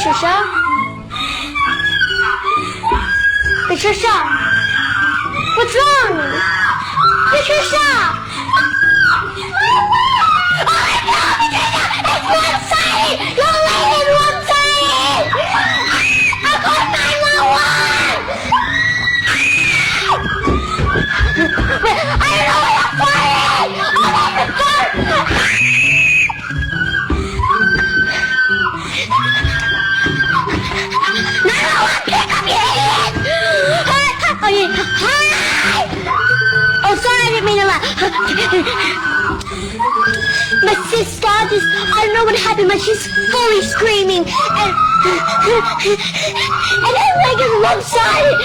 Patricia? Patricia? What's wrong? Patricia! Oh my God, Patricia! It's one-sided! Your leg is one-sided! I called 911! I don't know where you're fighting! Oh my God! Hi! Oh, sorry, I didn't mean to laugh. My sister just, I don't know what happened, but she's fully screaming. And her leg is one-sided.